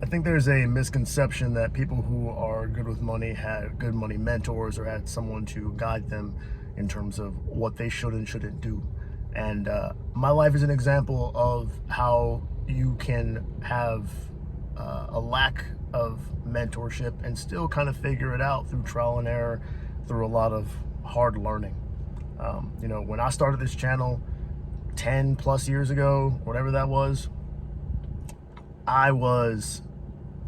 I think there's a misconception that people who are good with money had good money mentors or had someone to guide them in terms of what they should and shouldn't do. And my life is an example of how you can have a lack of mentorship and still kind of figure it out through trial and error, through a lot of hard learning. When I started this channel 10 plus years ago, whatever that was, I was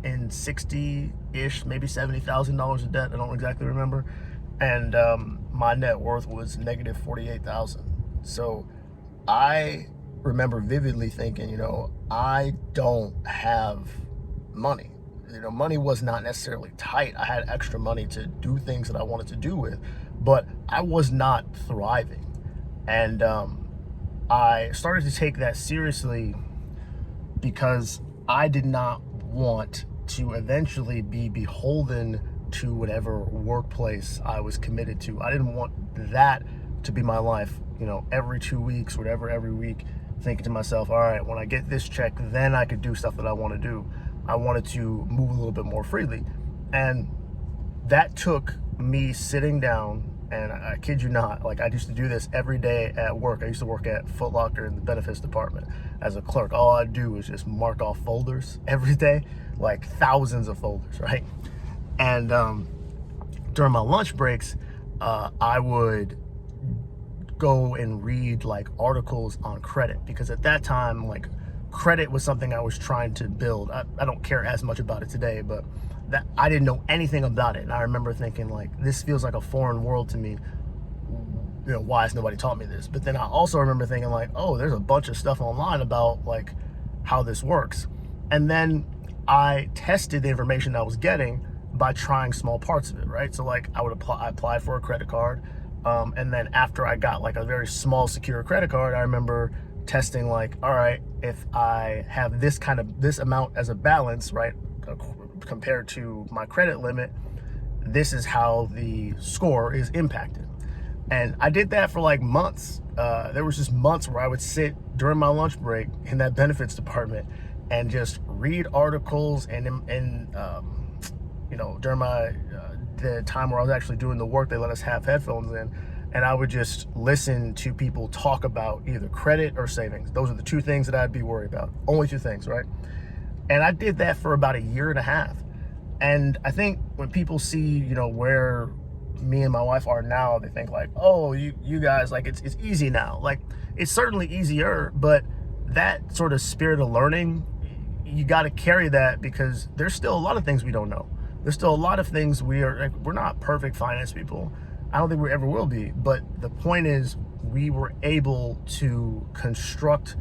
in 60-ish, maybe $70,000 in debt. I don't exactly remember. And my net worth was negative 48,000. So I remember vividly thinking, I don't have money. Money was not necessarily tight. I had extra money to do things that I wanted to do with, but I was not thriving. And I started to take that seriously because I did not want to eventually be beholden to whatever workplace I was committed to. I didn't want that to be my life, every 2 weeks, whatever, every week, thinking to myself, all right, when I get this check, then I could do stuff that I want to do. I wanted to move a little bit more freely. And that took me sitting down, and I kid you not, like I used to do this every day at work. I used to work at Foot Locker in the benefits department as a clerk. All I'd do was just mark off folders every day, like thousands of folders, right? And during my lunch breaks, I would go and read like articles on credit, because at that time, like, credit was something I was trying to build. I don't care as much about it today, but that I didn't know anything about it. And I remember thinking, like, this feels like a foreign world to me. Why has nobody taught me this? But then I also remember thinking, like, oh, there's a bunch of stuff online about like how this works. And then I tested the information I was getting by trying small parts of it, right? So like I applied for a credit card. And then after I got like a very small secure credit card, I remember testing like, all right, if I have this amount as a balance, right, compared to my credit limit, this is how the score is impacted. And I did that for like months. There was just months where I would sit during my lunch break in that benefits department and just read articles, and during my the time where I was actually doing the work, they let us have headphones in, and I would just listen to people talk about either credit or savings. Those are the two things that I'd be worried about. Only two things, right? And I did that for about a year and a half. And I think when people see, where me and my wife are now, they think like, oh, you guys, like, it's easy now. Like, it's certainly easier, but that sort of spirit of learning, you got to carry that, because there's still a lot of things we don't know. There's still a lot of things we're not perfect finance people. I don't think we ever will be. But the point is, we were able to construct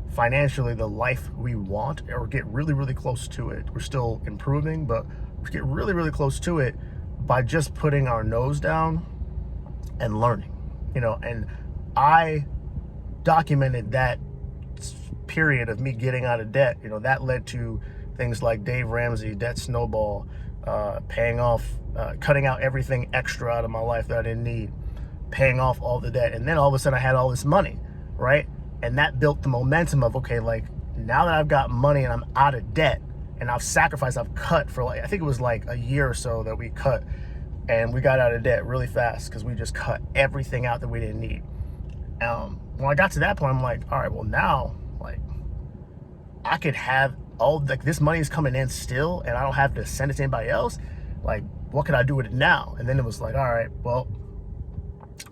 financially the life we want, or get really, really close to it. We're still improving, but we get really, really close to it by just putting our nose down and learning. And I documented that period of me getting out of debt. That led to things like Dave Ramsey, Debt Snowball, paying off, cutting out everything extra out of my life that I didn't need, paying off all the debt. And then all of a sudden I had all this money, right? And that built the momentum of, okay, like, now that I've got money and I'm out of debt and I've sacrificed, I've cut for like, I think it was like a year or so that we cut, and we got out of debt really fast because we just cut everything out that we didn't need. When I got to that point, I'm like, all right, well now, like, I could have all, like, this money is coming in still, and I don't have to send it to anybody else. Like, what can I do with it now? And then it was like, all right, well,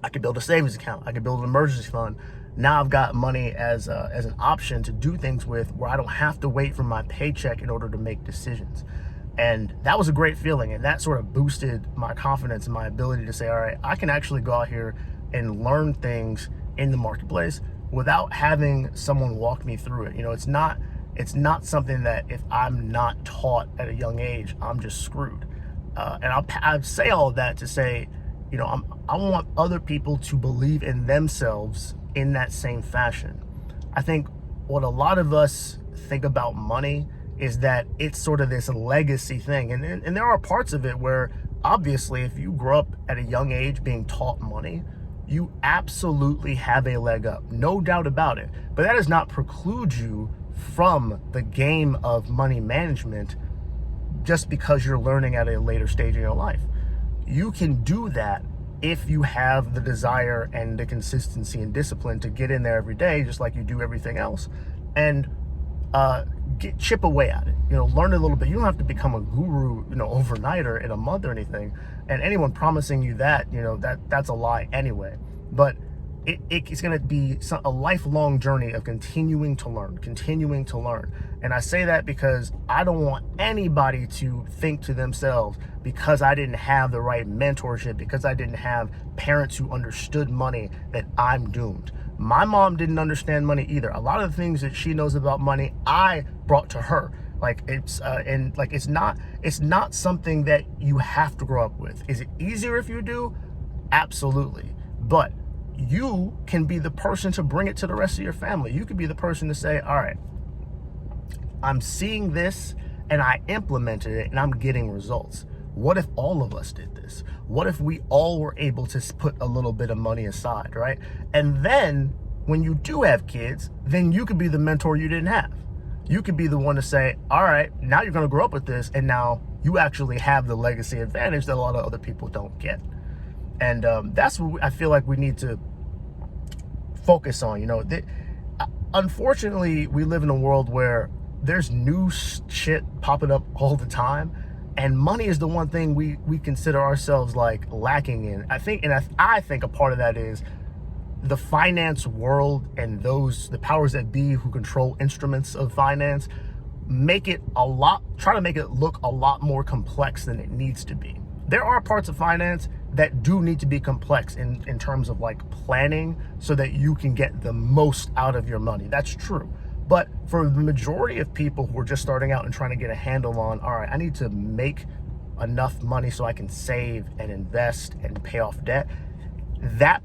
I could build a savings account. I could build an emergency fund. Now I've got money as an option to do things with, where I don't have to wait for my paycheck in order to make decisions. And that was a great feeling. And that sort of boosted my confidence and my ability to say, all right, I can actually go out here and learn things in the marketplace without having someone walk me through it. It's not something that if I'm not taught at a young age, I'm just screwed. And I say all of that to say, I want other people to believe in themselves in that same fashion. I think what a lot of us think about money is that it's sort of this legacy thing. And there are parts of it where, obviously, if you grow up at a young age being taught money, you absolutely have a leg up, no doubt about it. But that does not preclude you from the game of money management just because you're learning at a later stage in your life. You can do that if you have the desire and the consistency and discipline to get in there every day, just like you do everything else, and chip away at it. Learn a little bit. You don't have to become a guru, overnight or in a month or anything. And anyone promising you that, that's a lie anyway. But it's going to be a lifelong journey of continuing to learn. And I say that because I don't want anybody to think to themselves, because I didn't have the right mentorship, because I didn't have parents who understood money, that I'm doomed. My mom didn't understand money either. A lot of the things that she knows about money, I brought to her. It's not something that you have to grow up with. Is it easier if you do? Absolutely. But you can be the person to bring it to the rest of your family. You could be the person to say, all right, I'm seeing this and I implemented it and I'm getting results. What if all of us did this? What if we all were able to put a little bit of money aside, right? And then when you do have kids, then you could be the mentor you didn't have. You could be the one to say, all right, now you're going to grow up with this, and now you actually have the legacy advantage that a lot of other people don't get. And that's what I feel like we need to focus on. Unfortunately, we live in a world where there's new shit popping up all the time, and money is the one thing we consider ourselves like lacking in. I think a part of that is the finance world and the powers that be who control instruments of finance try to make it look a lot more complex than it needs to be. There are parts of finance that do need to be complex in terms of like planning, so that you can get the most out of your money. That's true. But for the majority of people who are just starting out and trying to get a handle on, all right, I need to make enough money so I can save and invest and pay off debt, that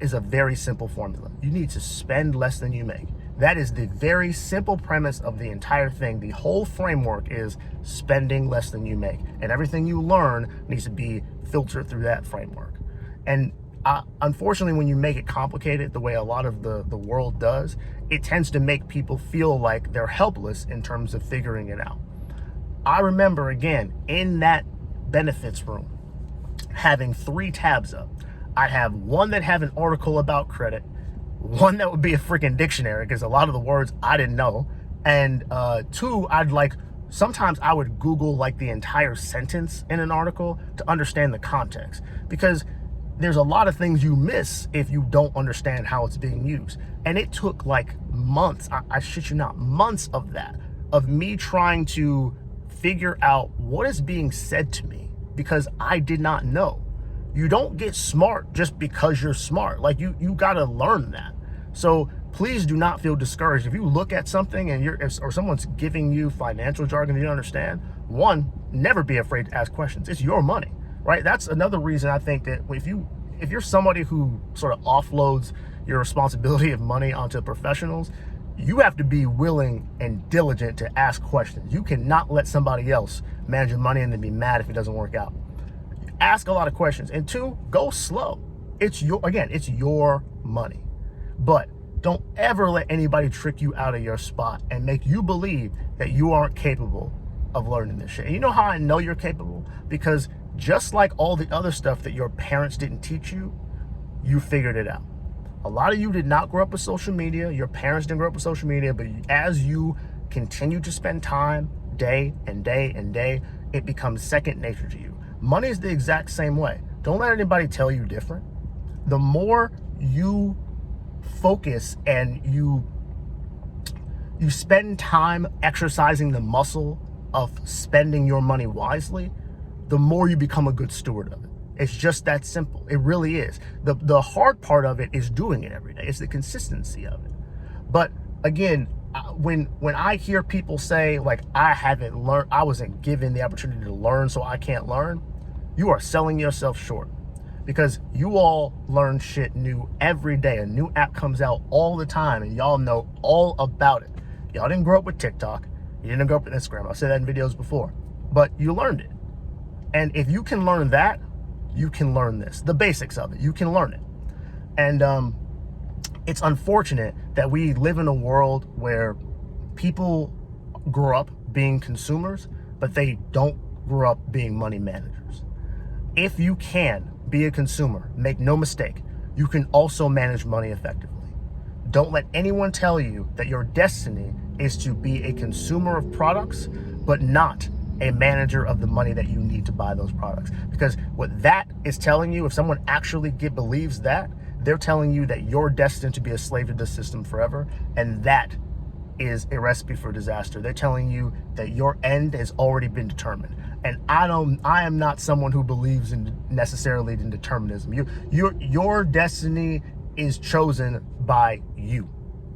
is a very simple formula. You need to spend less than you make. That is the very simple premise of the entire thing. The whole framework is spending less than you make. And everything you learn needs to be filtered through that framework. And unfortunately, when you make it complicated the way a lot of the world does, it tends to make people feel like they're helpless in terms of figuring it out. I remember, again, in that benefits room, having 3 tabs up. I'd have one that had an article about credit, one that would be a freaking dictionary, because a lot of the words I didn't know, and 2, sometimes I would Google like the entire sentence in an article to understand the context, because there's a lot of things you miss if you don't understand how it's being used. And it took like months, I shit you not, months of that, of me trying to figure out what is being said to me, because I did not know. You don't get smart just because you're smart. Like you gotta learn that. So please do not feel discouraged. If you look at something and or someone's giving you financial jargon that you don't understand, one, never be afraid to ask questions. It's your money, right? That's another reason I think that if you're somebody who sort of offloads your responsibility of money onto professionals, you have to be willing and diligent to ask questions. You cannot let somebody else manage your money and then be mad if it doesn't work out. Ask a lot of questions. And 2, go slow. It's your money. But don't ever let anybody trick you out of your spot and make you believe that you aren't capable of learning this shit. And you know how I know you're capable? Because just like all the other stuff that your parents didn't teach you, you figured it out. A lot of you did not grow up with social media. Your parents didn't grow up with social media, but as you continue to spend time day and day and day, it becomes second nature to you. Money is the exact same way. Don't let anybody tell you different. The more you focus and you spend time exercising the muscle of spending your money wisely, the more you become a good steward of it. It's just that simple. It really is. The hard part of it is doing it every day. It's the consistency of it. But again, when I hear people say like, I wasn't given the opportunity to learn, so I can't learn, you are selling yourself short, because you all learn shit new every day. A new app comes out all the time and y'all know all about it. Y'all didn't grow up with TikTok. You didn't grow up with Instagram. I've said that in videos before, but you learned it. And if you can learn that, you can learn this, the basics of it. You can learn it. And it's unfortunate that we live in a world where people grow up being consumers, but they don't grow up being money managers. If you can be a consumer, make no mistake, you can also manage money effectively. Don't let anyone tell you that your destiny is to be a consumer of products, but not a manager of the money that you need to buy those products. Because what that is telling you, if someone actually believes that, they're telling you that you're destined to be a slave to the system forever, and that is a recipe for disaster. They're telling you that your end has already been determined. And I am not someone who believes in necessarily in determinism. Your destiny is chosen by you.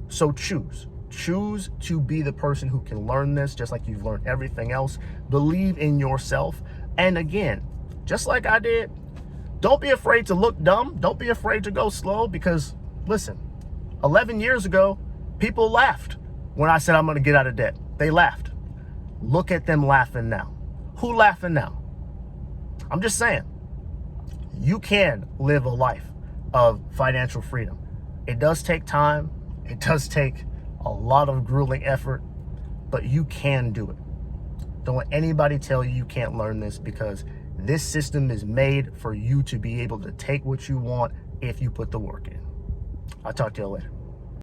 So choose to be the person who can learn this, just like you've learned everything else. Believe in yourself. And again, just like I did, don't be afraid to look dumb. Don't be afraid to go slow, because listen, 11 years ago, people laughed when I said I'm going to get out of debt. They laughed. Look at them laughing now. Who laughing now? I'm just saying, you can live a life of financial freedom. It does take time. It does take a lot of grueling effort, but you can do it. Don't let anybody tell you you can't learn this, because this system is made for you to be able to take what you want if you put the work in. I'll talk to you later.